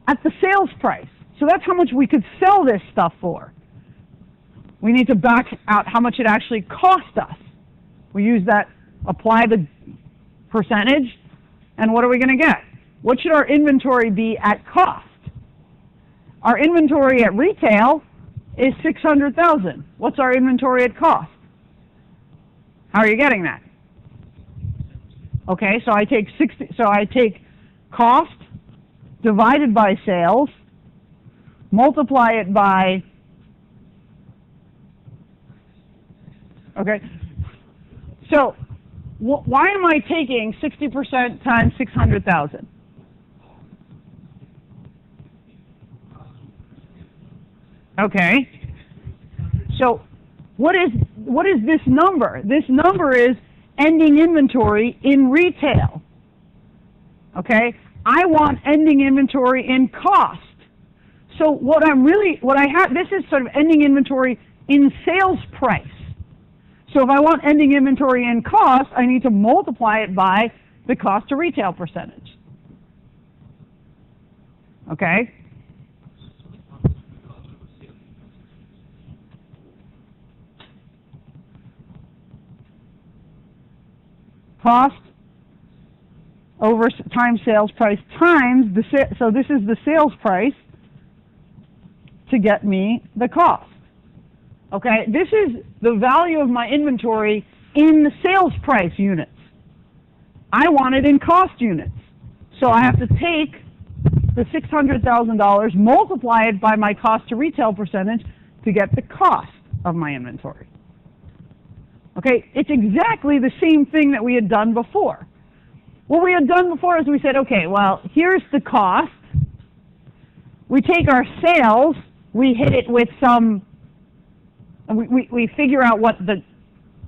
at the sales price. So that's how much we could sell this stuff for. We need to back out how much it actually cost us. We use that, apply the percentage, and what are we going to get? What should our inventory be at cost? Our inventory at retail is 600,000. What's our inventory at cost? How are you getting that? Okay, so I take cost divided by sales, multiply it by. Okay, so why am I taking 60% times 600,000? Okay, so what is this number? This number is ending inventory in retail. Okay, I want ending inventory in cost. So this is sort of ending inventory in sales price. So if I want ending inventory in cost, I need to multiply it by the cost to retail percentage. Okay? Cost over times sales price times so this is the sales price to get me the cost. Okay, this is the value of my inventory in the sales price units. I want it in cost units. So I have to take the $600,000, multiply it by my cost to retail percentage to get the cost of my inventory. Okay, it's exactly the same thing that we had done before. What we had done before is we said, okay, well, here's the cost. We take our sales, we hit it with some, we figure out what the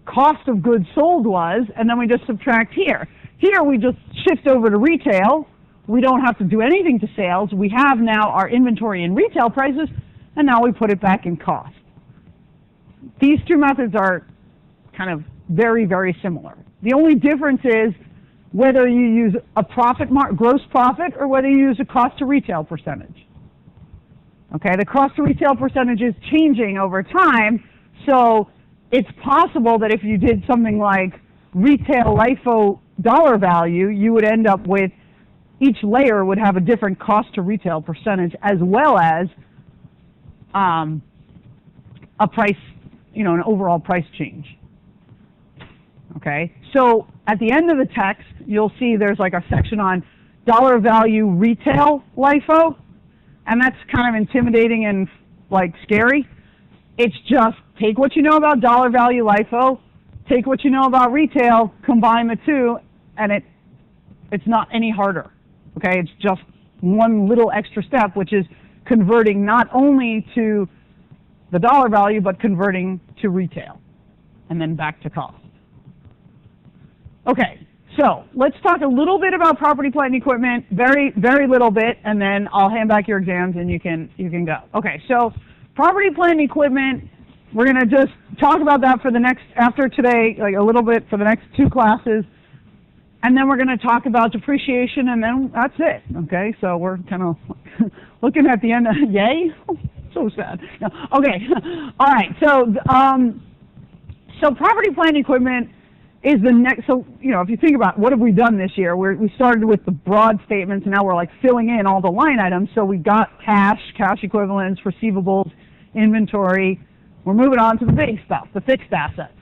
cost of goods sold was, and then we just subtract here. Here we just shift over to retail. We don't have to do anything to sales. We have now our inventory in retail prices, and now we put it back in cost. These two methods are kind of very, very similar. The only difference is whether you use a gross profit or whether you use a cost to retail percentage. Okay, the cost to retail percentage is changing over time, so it's possible that if you did something like retail LIFO dollar value, you would end up with each layer would have a different cost to retail percentage as well as a price, an overall price change. Okay, so at the end of the text, you'll see there's like a section on dollar value retail LIFO, and that's kind of intimidating and like scary. It's just take what you know about dollar value LIFO, take what you know about retail, combine the two, and it's not any harder. Okay, it's just one little extra step, which is converting not only to the dollar value, but converting to retail, and then back to cost. Okay, so let's talk a little bit about property, plant, and equipment, very, very little bit, and then I'll hand back your exams and you can go. Okay, so property, plant, and equipment, we're going to just talk about that for the next, after today, like a little bit for the next 2 classes, and then we're going to talk about depreciation, and then that's it, okay? So we're kind of looking at the end of, yay? So sad. No, okay, all right, so property, plant, and equipment is the next, so, if you think about what have we done this year, we started with the broad statements, and now we're like filling in all the line items. So we've got cash equivalents, receivables, inventory. We're moving on to the big stuff, the fixed assets.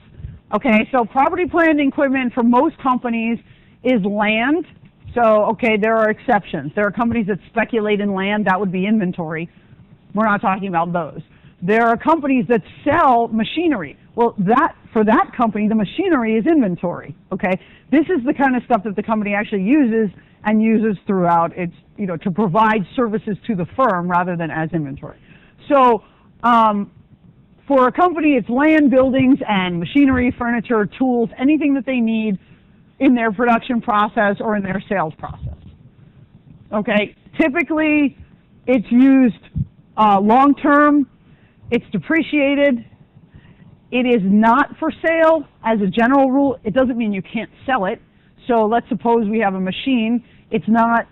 Okay, so property, plant, and equipment for most companies is land. So, okay, there are exceptions. There are companies that speculate in land. That would be inventory. We're not talking about those. There are companies that sell machinery. Well, for that company, the machinery is inventory, okay? This is the kind of stuff that the company actually uses and uses throughout its, to provide services to the firm rather than as inventory. So for a company, it's land, buildings, and machinery, furniture, tools, anything that they need in their production process or in their sales process, okay? Typically, it's used long-term. It's depreciated. It is not for sale as a general rule. It doesn't mean you can't sell it. So let's suppose we have a machine. It's not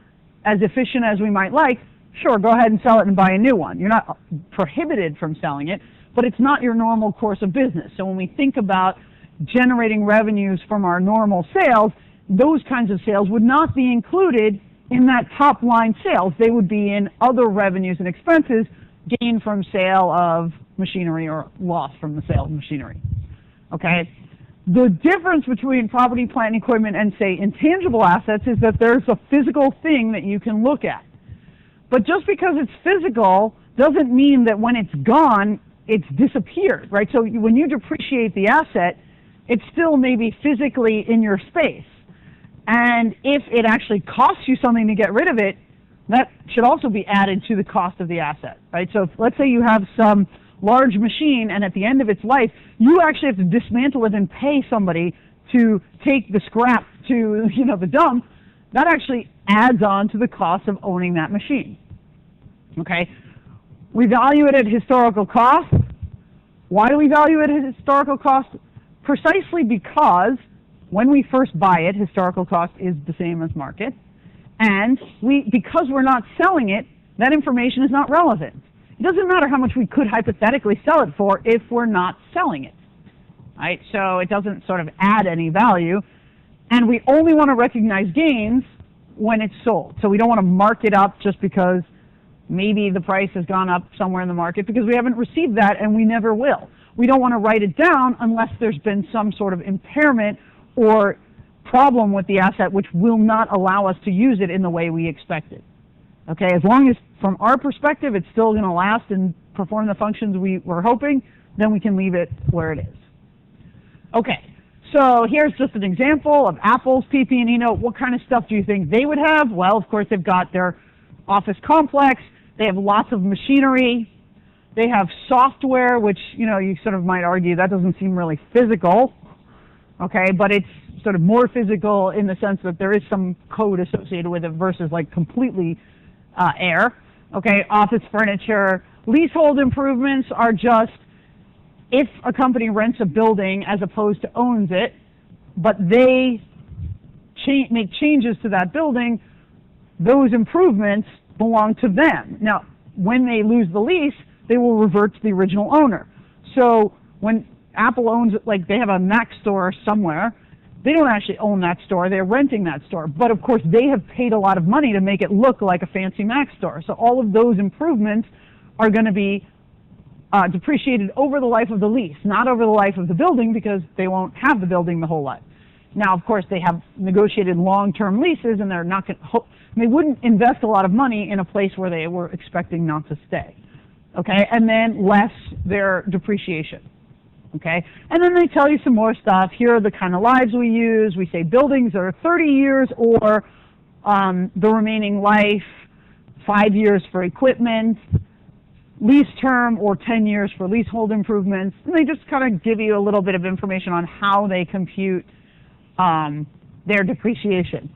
as efficient as we might like. Sure, go ahead and sell it and buy a new one. You're not prohibited from selling it, but it's not your normal course of business. So when we think about generating revenues from our normal sales, those kinds of sales would not be included in that top line sales. They would be in other revenues and expenses gained from sale of machinery or loss from the sale of machinery. Okay? The difference between property, plant, and equipment and, say, intangible assets is that there's a physical thing that you can look at. But just because it's physical doesn't mean that when it's gone, it's disappeared, right? So when you depreciate the asset, it's still maybe physically in your space. And if it actually costs you something to get rid of it, that should also be added to the cost of the asset, right? So if, let's say you have some large machine and at the end of its life, you actually have to dismantle it and pay somebody to take the scrap to, the dump. That actually adds on to the cost of owning that machine, okay? We value it at historical cost. Why do we value it at historical cost? Precisely because when we first buy it, historical cost is the same as market. And because we're not selling it, that information is not relevant. It doesn't matter how much we could hypothetically sell it for if we're not selling it, right? So it doesn't sort of add any value. And we only want to recognize gains when it's sold. So we don't want to mark it up just because maybe the price has gone up somewhere in the market, because we haven't received that and we never will. We don't want to write it down unless there's been some sort of impairment or problem with the asset which will not allow us to use it in the way we expected. Okay, as long as from our perspective it's still going to last and perform the functions we were hoping, then we can leave it where it is. Okay, so here's just an example of Apple's PP&E note. What kind of stuff do you think they would have? Well, of course, they've got their office complex. They have lots of machinery. They have software, which, you sort of might argue that doesn't seem really physical. Okay, but it's sort of more physical in the sense that there is some code associated with it versus like completely air. Okay, office furniture. Leasehold improvements are just if a company rents a building as opposed to owns it, but they make changes to that building, those improvements belong to them. Now, when they lose the lease, they will revert to the original owner. So when Apple owns it, like they have a Mac store somewhere, they don't actually own that store, they're renting that store. But of course, they have paid a lot of money to make it look like a fancy Mac store. So all of those improvements are going to be depreciated over the life of the lease, not over the life of the building, because they won't have the building the whole life. Now, of course, they have negotiated long-term leases, and they're not going to, they wouldn't invest a lot of money in a place where they were expecting not to stay. Okay, and then less their depreciation. Okay, and then they tell you some more stuff. Here are the kind of lives we use. We say buildings are 30 years or the remaining life, 5 years for equipment, lease term, or 10 years for leasehold improvements. And they just kind of give you a little bit of information on how they compute their depreciation.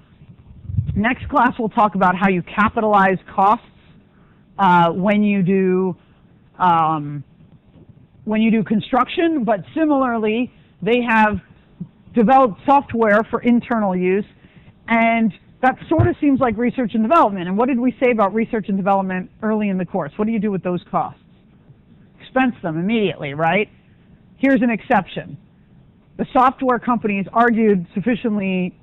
Next class we'll talk about how you capitalize costs when you do construction, but similarly, they have developed software for internal use, and that sort of seems like research and development. And what did we say about research and development early in the course? What do you do with those costs? Expense them immediately, right? Here's an exception. The software companies argued sufficiently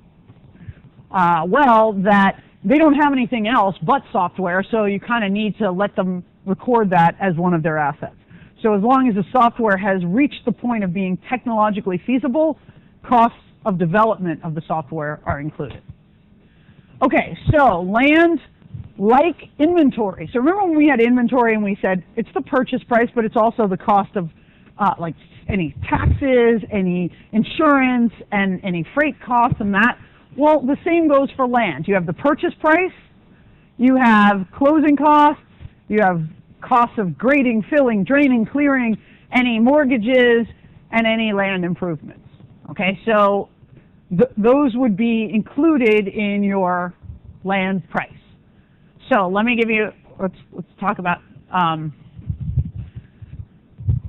well that they don't have anything else but software, so you kind of need to let them record that as one of their assets. So as long as the software has reached the point of being technologically feasible, costs of development of the software are included. Okay, so land, like inventory. So remember when we had inventory and we said it's the purchase price, but it's also the cost of like any taxes, any insurance, and any freight costs and that. Well, the same goes for land. You have the purchase price, you have closing costs, you have costs of grading, filling, draining, clearing, any mortgages, and any land improvements. Okay, so those would be included in your land price. So let me give you, let's talk about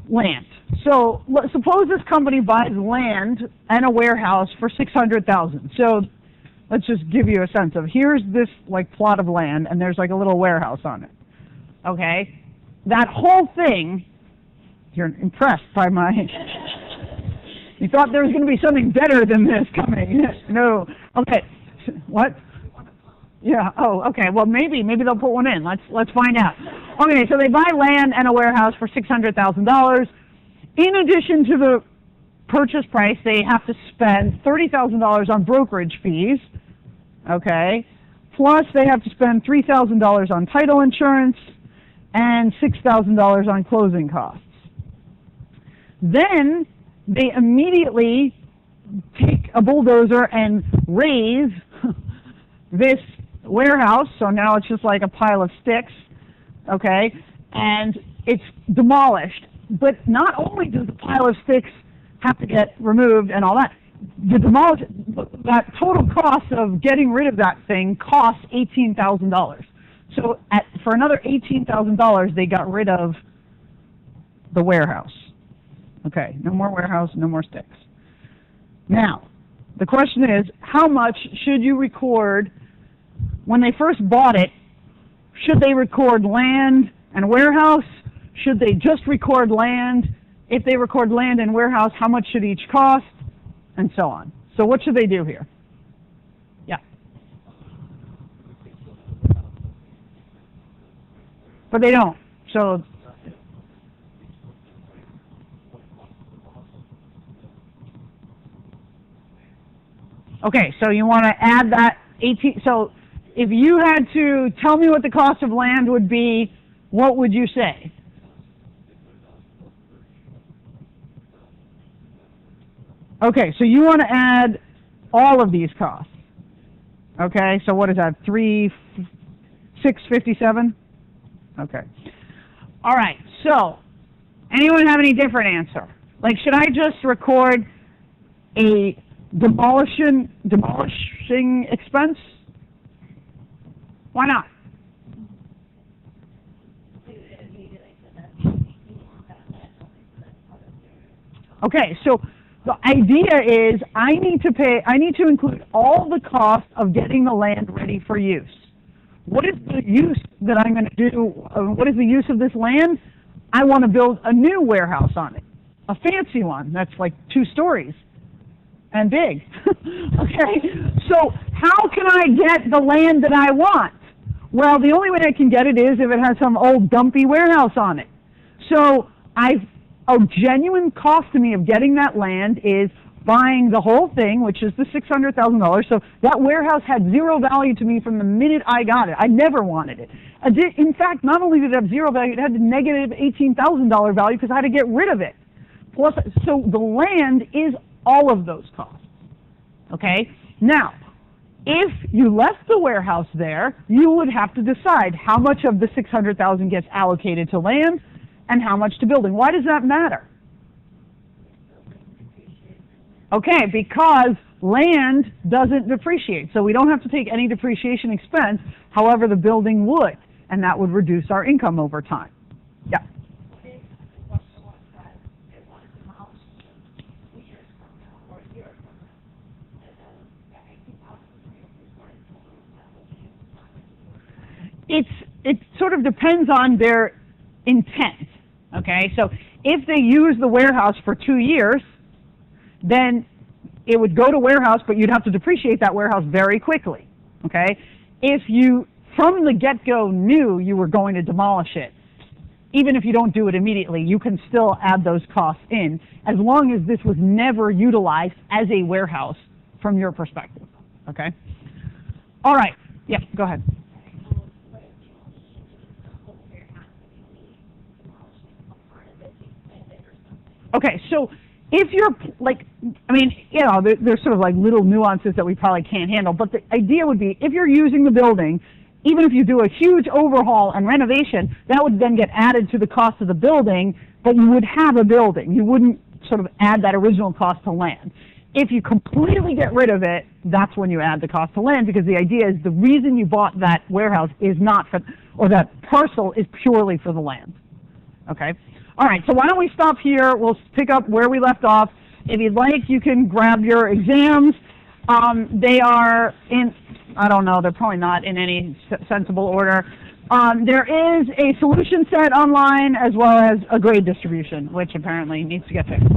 land. So suppose this company buys land and a warehouse for $600,000. So let's just give you a sense of, here's this like plot of land, and there's like a little warehouse on it. Okay, that whole thing, you're impressed by my, you thought there was going to be something better than this coming. No. Okay, what? Yeah, oh, okay, well maybe they'll put one in. Let's find out. Okay, so they buy land and a warehouse for $600,000. In addition to the purchase price, they have to spend $30,000 on brokerage fees, okay, plus they have to spend $3,000 on title insurance and $6,000 on closing costs. Then they immediately take a bulldozer and raise this warehouse, so now it's just like a pile of sticks, okay, and it's demolished. But not only does the pile of sticks have to get removed and all that, that total cost of getting rid of that thing costs $18,000. So for another $18,000, they got rid of the warehouse. Okay, no more warehouse, no more sticks. Now, the question is, how much should you record when they first bought it? Should they record land and warehouse? Should they just record land? If they record land and warehouse, how much should each cost? And so on. So what should they do here? Yeah. But they don't. So okay, so you want to add that 18. So if you had to tell me what the cost of land would be, what would you say? Okay, so you want to add all of these costs. Okay, so what is that? 657? Okay. All right, so anyone have any different answer? Like, should I just record a demolishing expense? Why not? Okay, so the idea is I need to include all the costs of getting the land ready for use. What is the use that I'm going to do? What is the use of this land? I want to build a new warehouse on it, a fancy one that's like 2 stories and big. Okay, so how can I get the land that I want? Well, the only way I can get it is if it has some old dumpy warehouse on it. So a genuine cost to me of getting that land is buying the whole thing, which is the $600,000. So that warehouse had 0 value to me from the minute I got it. I never wanted it. In fact, not only did it have 0 value, it had a negative $18,000 value because I had to get rid of it. Plus, so the land is all of those costs. Okay? Now, if you left the warehouse there, you would have to decide how much of the $600,000 gets allocated to land and how much to building. Why does that matter? Okay, because land doesn't depreciate, so we don't have to take any depreciation expense. However, the building would, and that would reduce our income over time. Yeah. It sort of depends on their intent. Okay, so if they use the warehouse for 2 years, then it would go to warehouse, but you'd have to depreciate that warehouse very quickly. Okay, if you from the get-go knew you were going to demolish it, even if you don't do it immediately, you can still add those costs in, as long as this was never utilized as a warehouse from your perspective. Okay. All right. Yeah. Go ahead. Okay, so if you're, like, I mean, you know, there's sort of like little nuances that we probably can't handle, but the idea would be if you're using the building, even if you do a huge overhaul and renovation, that would then get added to the cost of the building, but you would have a building. You wouldn't sort of add that original cost to land. If you completely get rid of it, that's when you add the cost to land, because the idea is the reason you bought that warehouse is not for, or that parcel is purely for the land. Okay? All right, so why don't we stop here? We'll pick up where we left off. If you'd like, you can grab your exams. They are in, I don't know, they're probably not in any sensible order. There is a solution set online as well as a grade distribution, which apparently needs to get fixed.